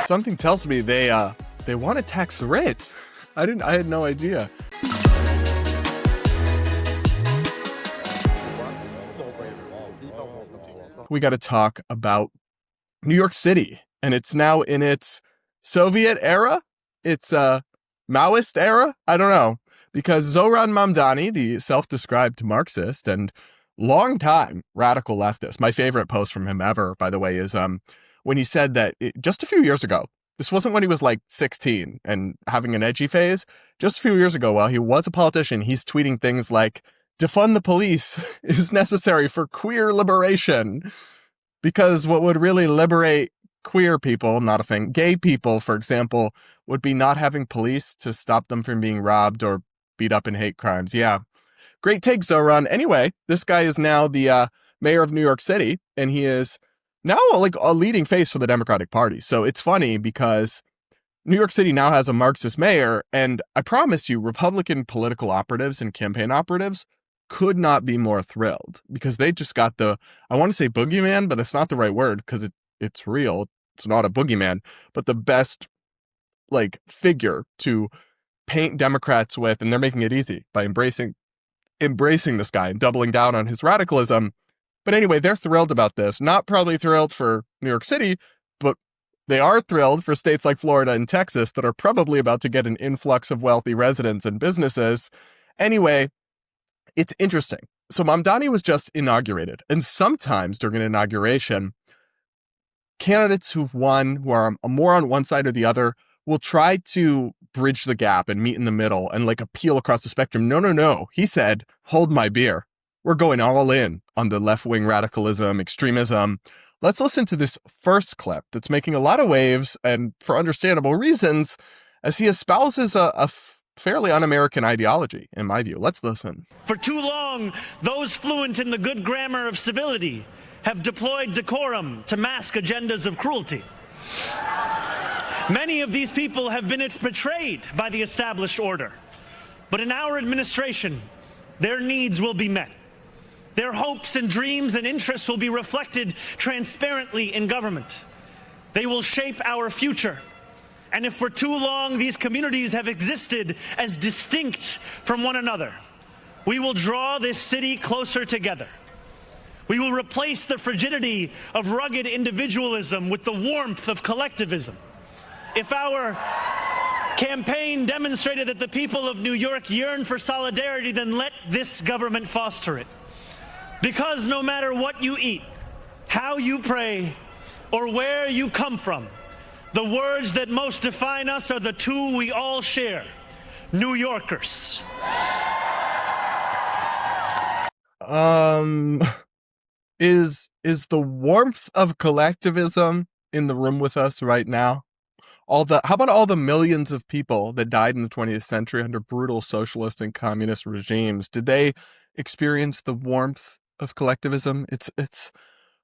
Something tells me they want to tax the rich. I had no idea. We got to talk about New York City, and it's now in its Soviet era. It's Maoist era. I don't know, because Zohran Mamdani, the self-described Marxist and long-time radical leftist, my favorite post from him ever, by the way, is when he said that just a few years ago, this wasn't when he was like 16 and having an edgy phase. Just a few years ago, while he was a politician, he's tweeting things like, defund the police is necessary for queer liberation, because what would really liberate queer people, not a thing, gay people, for example, would be not having police to stop them from being robbed or beat up in hate crimes. Yeah. Great take, Zohran. Anyway, this guy is now the mayor of New York City, and he is now like a leading face for the Democratic Party. So it's funny because New York City now has a Marxist mayor, and I promise you, Republican political operatives and campaign operatives could not be more thrilled, because they just got I want to say boogeyman, but that's not the right word because it's real. It's not a boogeyman, but the best like figure to paint Democrats with, and they're making it easy by embracing this guy and doubling down on his radicalism. But anyway, they're thrilled about this. Not probably thrilled for New York City, but they are thrilled for states like Florida and Texas that are probably about to get an influx of wealthy residents and businesses. Anyway, it's interesting. So Mamdani was just inaugurated, and sometimes during an inauguration, candidates who've won, who are more on one side or the other, will try to bridge the gap and meet in the middle and like appeal across the spectrum. No. He said, hold my beer. We're going all in on the left-wing radicalism, extremism. Let's listen to this first clip that's making a lot of waves, and for understandable reasons, as he espouses a fairly un-American ideology, in my view. Let's listen. For too long, those fluent in the good grammar of civility have deployed decorum to mask agendas of cruelty. Many of these people have been betrayed by the established order. But in our administration, their needs will be met. Their hopes and dreams and interests will be reflected transparently in government. They will shape our future. And if for too long these communities have existed as distinct from one another, we will draw this city closer together. We will replace the frigidity of rugged individualism with the warmth of collectivism. If our campaign demonstrated that the people of New York yearn for solidarity, then let this government foster it. Because no matter what you eat, how you pray, or where you come from, the words that most define us are the two we all share: New Yorkers. Is the warmth of collectivism in the room with us right now? How about all the millions of people that died in the 20th century under brutal socialist and communist regimes? Did they experience the warmth of collectivism? It's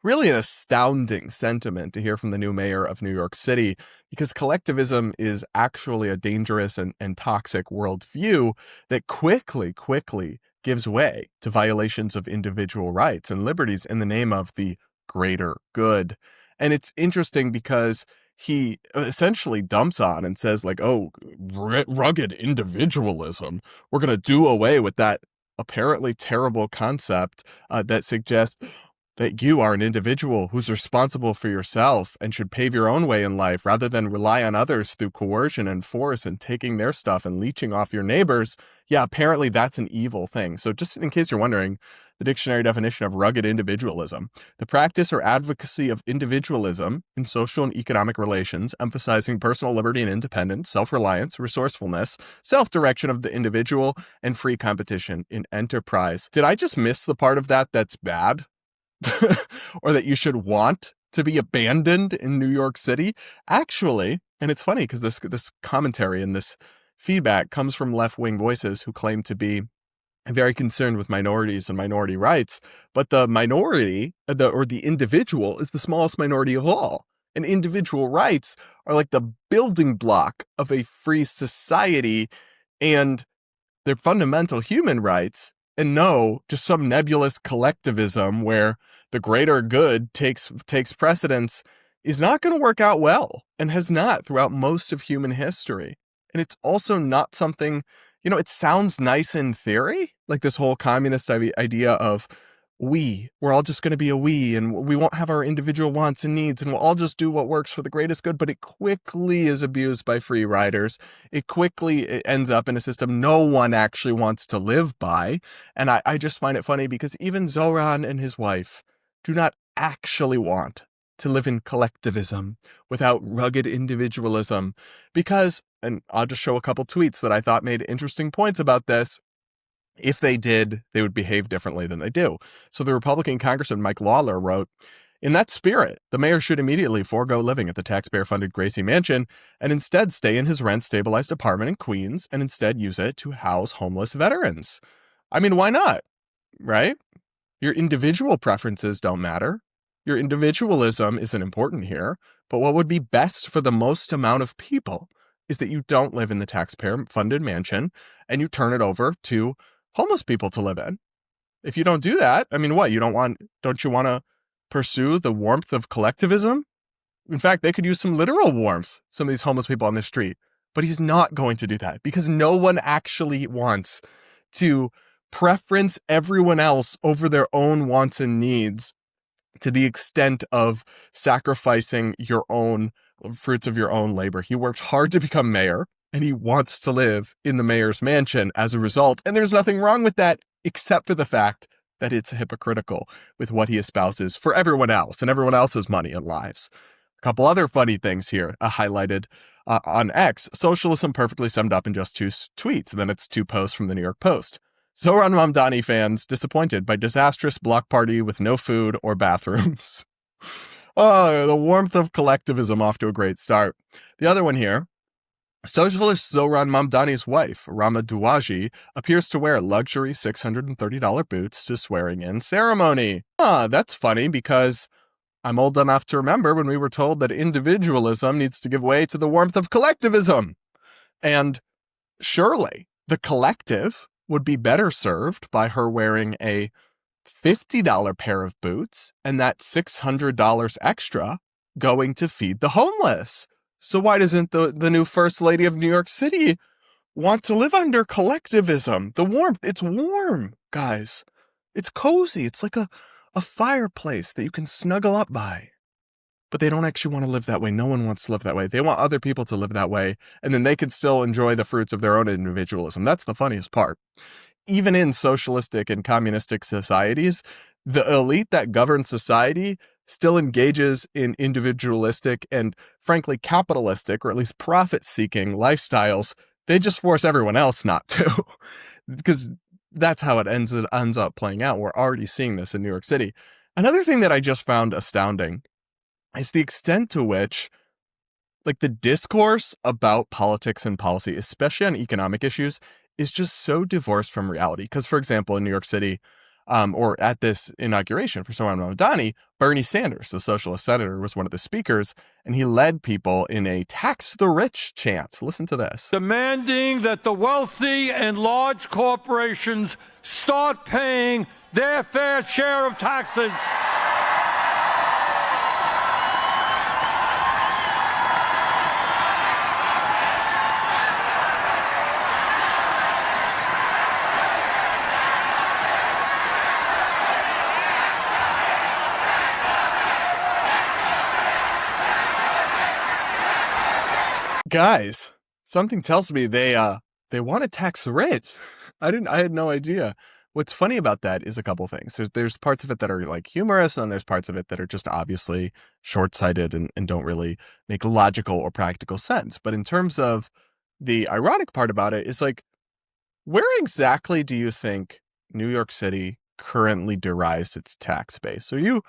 really an astounding sentiment to hear from the new mayor of New York City, because collectivism is actually a dangerous and toxic worldview that quickly gives way to violations of individual rights and liberties in the name of the greater good. And it's interesting because he essentially dumps on and says like, oh, rugged individualism. We're going to do away with that apparently terrible concept that suggests that you are an individual who's responsible for yourself and should pave your own way in life rather than rely on others through coercion and force and taking their stuff and leeching off your neighbors. Yeah, apparently that's an evil thing. So just in case you're wondering, the dictionary definition of rugged individualism: the practice or advocacy of individualism in social and economic relations, emphasizing personal liberty and independence, self-reliance, resourcefulness, self-direction of the individual, and free competition in enterprise. Did I just miss the part of that that's bad? Or that you should want to be abandoned in New York City? Actually, and it's funny because this commentary and this feedback comes from left-wing voices who claim to be very concerned with minorities and minority rights, but the minority, or the individual, is the smallest minority of all. And individual rights are like the building block of a free society, and they're fundamental human rights. And no, just some nebulous collectivism where the greater good takes precedence is not going to work out well and has not throughout most of human history. And it's also not something, it sounds nice in theory, like this whole communist idea of we're all just going to be a we, and we won't have our individual wants and needs, and we'll all just do what works for the greatest good. But it quickly is abused by free riders. It quickly ends up in a system no one actually wants to live by. And I just find it funny because even Zohran and his wife do not actually want to live in collectivism without rugged individualism. Because, and I'll just show a couple tweets that I thought made interesting points about this. If they did, they would behave differently than they do. So the Republican Congressman Mike Lawler wrote, "In that spirit, the mayor should immediately forego living at the taxpayer-funded Gracie Mansion and instead stay in his rent-stabilized apartment in Queens and instead use it to house homeless veterans." I mean, why not? Right? Your individual preferences don't matter. Your individualism isn't important here. But what would be best for the most amount of people is that you don't live in the taxpayer-funded mansion and you turn it over to homeless people to live in. If you don't do that, I mean, what? Don't you want to pursue the warmth of collectivism? In fact, they could use some literal warmth, some of these homeless people on the street. But he's not going to do that because no one actually wants to preference everyone else over their own wants and needs to the extent of sacrificing your own fruits of your own labor. He worked hard to become mayor, and he wants to live in the mayor's mansion as a result. And there's nothing wrong with that, except for the fact that it's hypocritical with what he espouses for everyone else and everyone else's money and lives. A couple other funny things here highlighted on X. Socialism perfectly summed up in just 2 tweets, and then it's 2 posts from the New York Post. Zohran Mamdani fans disappointed by disastrous block party with no food or bathrooms. Oh, the warmth of collectivism off to a great start. The other one here. Socialist Zohran Mamdani's wife, Rama Douaji, appears to wear luxury $630 boots to swearing-in ceremony. That's funny because I'm old enough to remember when we were told that individualism needs to give way to the warmth of collectivism. And surely the collective would be better served by her wearing a $50 pair of boots and that $600 extra going to feed the homeless. So why doesn't the new First Lady of New York City want to live under collectivism? The warmth. It's warm, guys. It's cozy. It's like a fireplace that you can snuggle up by. But they don't actually want to live that way. No one wants to live that way. They want other people to live that way, and then they can still enjoy the fruits of their own individualism. That's the funniest part. Even in socialistic and communistic societies, the elite that governs society still engages in individualistic and, frankly, capitalistic, or at least profit-seeking lifestyles. They just force everyone else not to, because that's how it ends up playing out. We're already seeing this in New York City. Another thing that I just found astounding is the extent to which, like, the discourse about politics and policy, especially on economic issues, is just so divorced from reality. Because, for example, in New York City, or at this inauguration for Zohran Mamdani, Bernie Sanders, the socialist senator, was one of the speakers, and he led people in a tax the rich chant. Listen to this. Demanding that the wealthy and large corporations start paying their fair share of taxes. Guys, something tells me they want to tax the rich. I had no idea. What's funny about that is a couple things. There's parts of it that are like humorous, and there's parts of it that are just obviously short-sighted and don't really make logical or practical sense. But in terms of the ironic part about it is, like, where exactly do you think New York City currently derives its tax base? Are you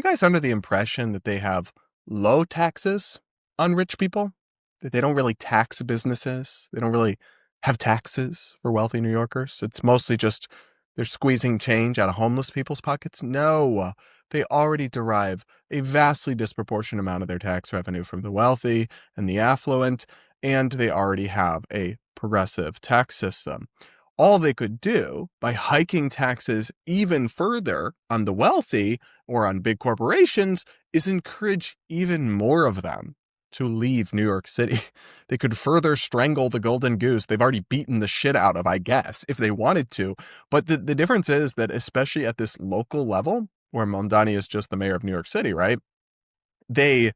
guys under the impression that they have low taxes on rich people? That they don't really tax businesses? They don't really have taxes for wealthy New Yorkers? It's mostly just they're squeezing change out of homeless people's pockets? No, they already derive a vastly disproportionate amount of their tax revenue from the wealthy and the affluent, and they already have a progressive tax system. All they could do by hiking taxes even further on the wealthy or on big corporations is encourage even more of them to leave New York City. They could further strangle the golden goose they've already beaten the shit out of, I guess, if they wanted to. But the difference is that, especially at this local level, where Mamdani is just the mayor of New York City, right? They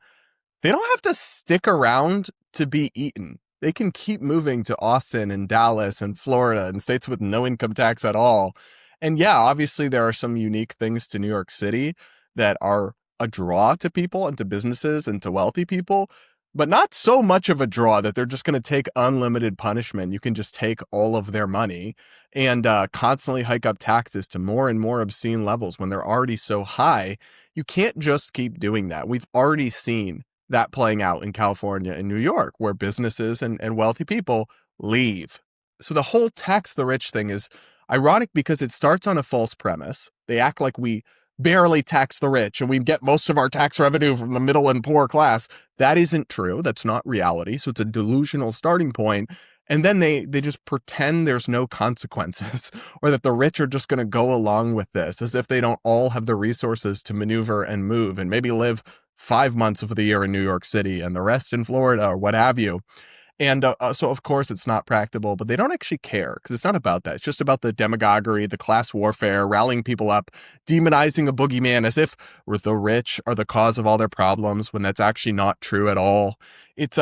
don't have to stick around to be eaten. They can keep moving to Austin and Dallas and Florida and states with no income tax at all. And yeah, obviously there are some unique things to New York City that are a draw to people and to businesses and to wealthy people, but not so much of a draw that they're just going to take unlimited punishment. You can just take all of their money and constantly hike up taxes to more and more obscene levels when they're already so high. You can't just keep doing that. We've already seen that playing out in California and New York, where businesses and wealthy people leave. So the whole tax the rich thing is ironic because it starts on a false premise. They act like we barely tax the rich and we get most of our tax revenue from the middle and poor class. That isn't true. That's not reality. So it's a delusional starting point. And then they just pretend there's no consequences or that the rich are just going to go along with this as if they don't all have the resources to maneuver and move and maybe live 5 months of the year in New York City and the rest in Florida or what have you. And so, of course, it's not practical, but they don't actually care because it's not about that. It's just about the demagoguery, the class warfare, rallying people up, demonizing a boogeyman as if the rich are the cause of all their problems when that's actually not true at all. It's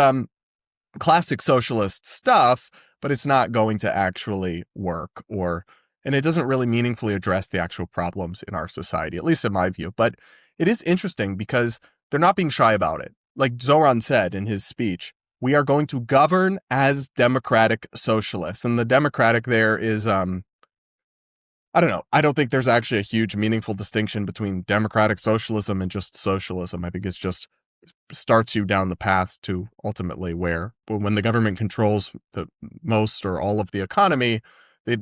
classic socialist stuff, but it's not going to actually work, and it doesn't really meaningfully address the actual problems in our society, at least in my view. But it is interesting because they're not being shy about it. Like Zohran said in his speech, we are going to govern as democratic socialists. And the democratic there is, I don't know. I don't think there's actually a huge meaningful distinction between democratic socialism and just socialism. I think it's just starts you down the path to ultimately where, when the government controls the most or all of the economy, they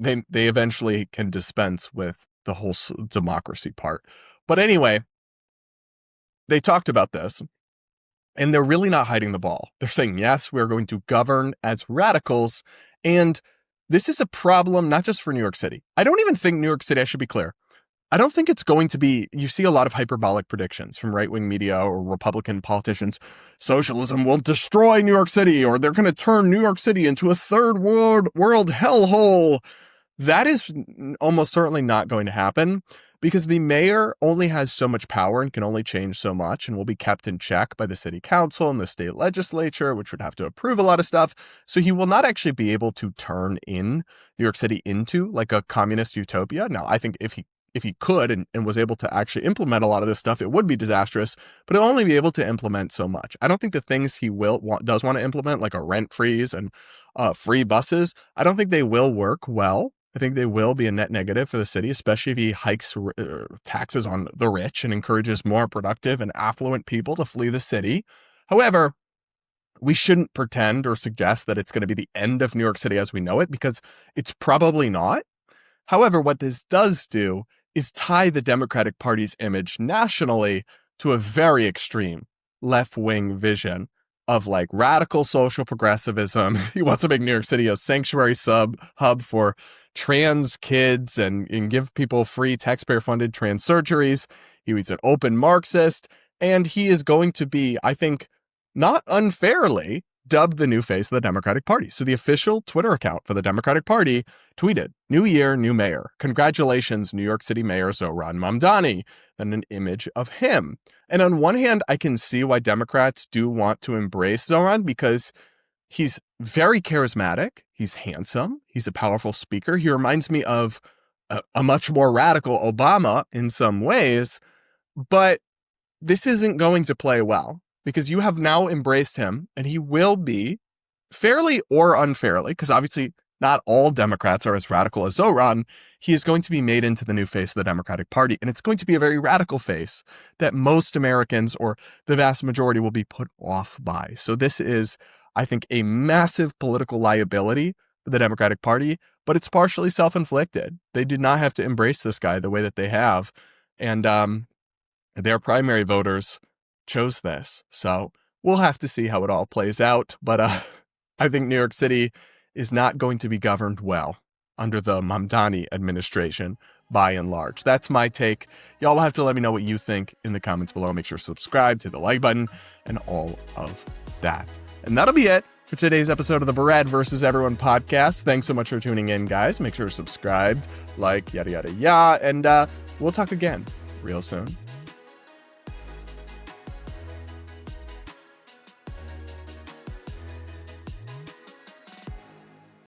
eventually can dispense with the whole democracy part. But anyway, they talked about this. And they're really not hiding the ball. They're saying, yes, we're going to govern as radicals. And this is a problem not just for New York City. I don't even think New York City, I should be clear, I don't think it's going to be, you see a lot of hyperbolic predictions from right-wing media or Republican politicians. Socialism will destroy New York City, or they're going to turn New York City into a third world hellhole. That is almost certainly not going to happen, because the mayor only has so much power and can only change so much and will be kept in check by the city council and the state legislature, which would have to approve a lot of stuff. So he will not actually be able to turn in New York City into like a communist utopia. Now, I think if he could and was able to actually implement a lot of this stuff, it would be disastrous, but he'll only be able to implement so much. I don't think the things he does want to implement, like a rent freeze and free buses, I don't think they will work well. I think they will be a net negative for the city, especially if he hikes taxes on the rich and encourages more productive and affluent people to flee the city. However, we shouldn't pretend or suggest that it's going to be the end of New York City as we know it, because it's probably not. However, what this does do is tie the Democratic Party's image nationally to a very extreme left-wing vision of like radical social progressivism. He wants to make New York City a sanctuary hub for trans kids and give people free taxpayer-funded trans surgeries. He's an open Marxist, and he is going to be, I think, not unfairly dubbed the new face of the Democratic Party. So the official Twitter account for the Democratic Party tweeted, "New year, new mayor. Congratulations, New York City Mayor Zohran Mamdani." And an image of him. And on one hand, I can see why Democrats do want to embrace Zohran, because he's very charismatic. He's handsome. He's a powerful speaker. He reminds me of a much more radical Obama in some ways. But this isn't going to play well, because you have now embraced him, and he will be, fairly or unfairly, because obviously not all Democrats are as radical as Zohran, he is going to be made into the new face of the Democratic Party. And it's going to be a very radical face that most Americans, or the vast majority, will be put off by. So this is, I think, a massive political liability for the Democratic Party, but it's partially self-inflicted. They did not have to embrace this guy the way that they have. And their primary voters chose this. So we'll have to see how it all plays out. But I think New York City is not going to be governed well under the Mamdani administration. by and large. That's my take. Y'all will have to let me know what you think in the comments below. Make sure to subscribe, hit the like button, and all of that. And that'll be it for today's episode of the Barad vs. Everyone podcast. Thanks so much for tuning in, guys. Make sure to subscribe, like, yada, yada, yada. And we'll talk again real soon.